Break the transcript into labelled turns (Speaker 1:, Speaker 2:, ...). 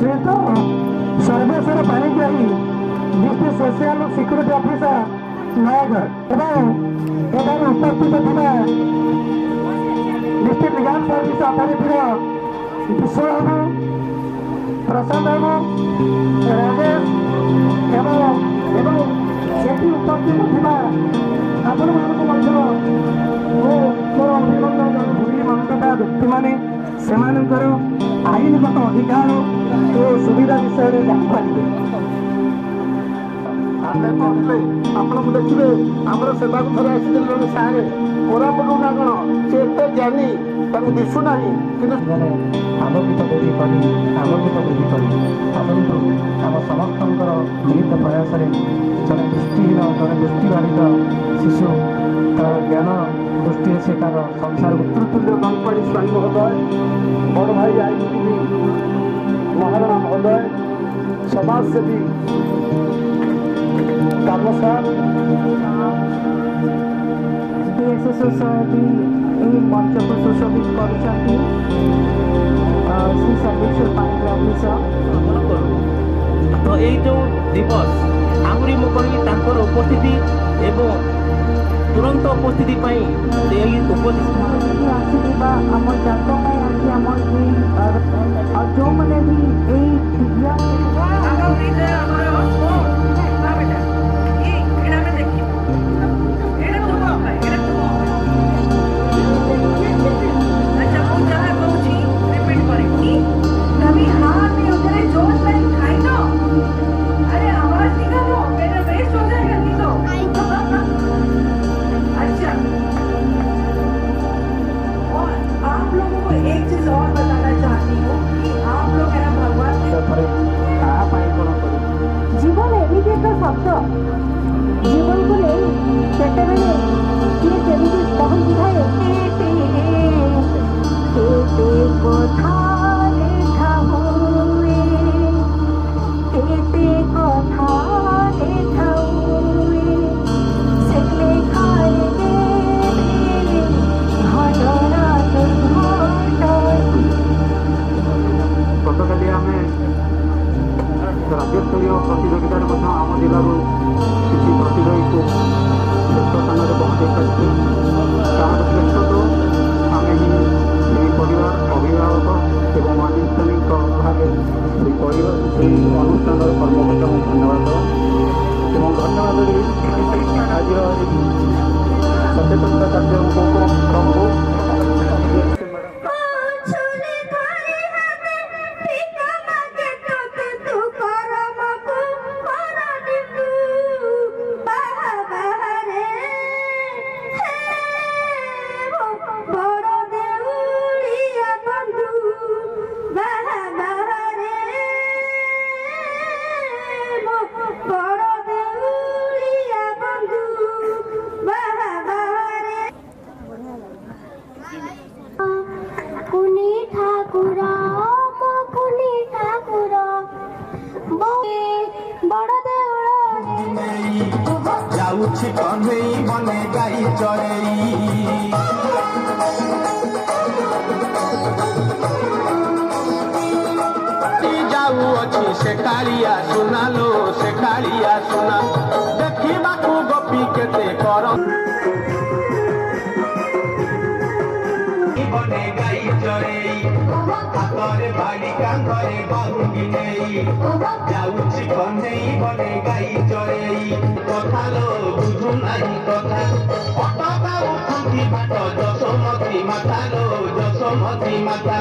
Speaker 1: से तो Sarveshwar Panigrahi district social security officer Nayagarh एवं एठार उपस्थित था डिस्ट्रिक्ट लीगल सर्विस अथॉरिटी विश्व बाबू प्रशांत बाबू राजेश एवं सेठी उपस्थित था आपण मोर अभिनंदन भूमि मंत्रता व्यक्ति मैंने सेमानंकर आईनगत अधिकार ଓ ସୁବିଧା ବିଷୟରେ ଜାଣିପାରିବେ। ଆମେ କହିଲେ ଆପଣଙ୍କୁ ଦେଖିବେ ଆମର ସେବାକୁ ଥରେ ଆସିଥିଲେ ଜଣେ ସାରେ କୋରାପୁଟ ନା କ'ଣ ସେ ଏତେ ଜ୍ଞାନୀ ତାଙ୍କୁ ଦିଶୁନାହିଁ କିନ୍ତୁ ଆଲୋକିତ ବୃଦ୍ଧି କରି ଆସନ୍ତୁ ଆମ ସମସ୍ତଙ୍କର ମିଳିତ ପ୍ରୟାସରେ ଜଣେ ଦୃଷ୍ଟିହୀନ ଜଣେ ଦୃଷ୍ଟିବାଧିତ ଶିଶୁ ତାର ଜ୍ଞାନ ଦୃଷ୍ଟିରେ ସେ ତାର ସଂସାର ଉତ୍ତରତୁଲ୍ୟ ଗଣପାଡ଼ି ସ୍ୱାଇଁ ମହୋଦୟ ବଡ଼ ଭାଇ ଆଇନଜୀବୀ महाराणा महोदय समाजसेवी कामो साहब
Speaker 2: बीएसए सोसाइटी मंच को सुशोभित कर श्री सर्वेश्वर पाणिग्राही
Speaker 3: तो ये जो दिवस आहरी मु कहि तांकर उपस्थिति एवं तुरंत उपस्थिति पाई उपस्थिति
Speaker 2: आसीबा आम जात आम जो मैंने भी जीवन एमती एक शब्द जीवन को नहीं केते किए केमी पहुंची थाए कथा लेखा हुए केते कथा लेखा हुए से लेखाए घटना
Speaker 1: गतकाली आम राज्यस्तरीय प्रतियोगितार आम जिलूर किसी प्रतियोगी को श्रेष्ठ स्थान में पहुँचे पार्टी तार श्रेष्ठ तो आम ही परिवार अभिभावक एवं आनुष्ठानिक भाव से अनुष्ठान कर्मकर्ता धन्यवाद एवं धन्यवाद आज सचेतनता कार्यक्रम को
Speaker 4: जाऊछि कन्हई बने गाई चरेई जाऊ अच्छी से कालिया सुना लो से कालिया सुना देखा गोपी केते कर बने गाई चरेई हाथरे बाड़ी कांधरे बाहुंगी नेई जाऊछि कन्हई बने गाई चरेई कथा लो बुझु नाही कथा पटका उठुकी बाट जसमती माता लो जसमती माता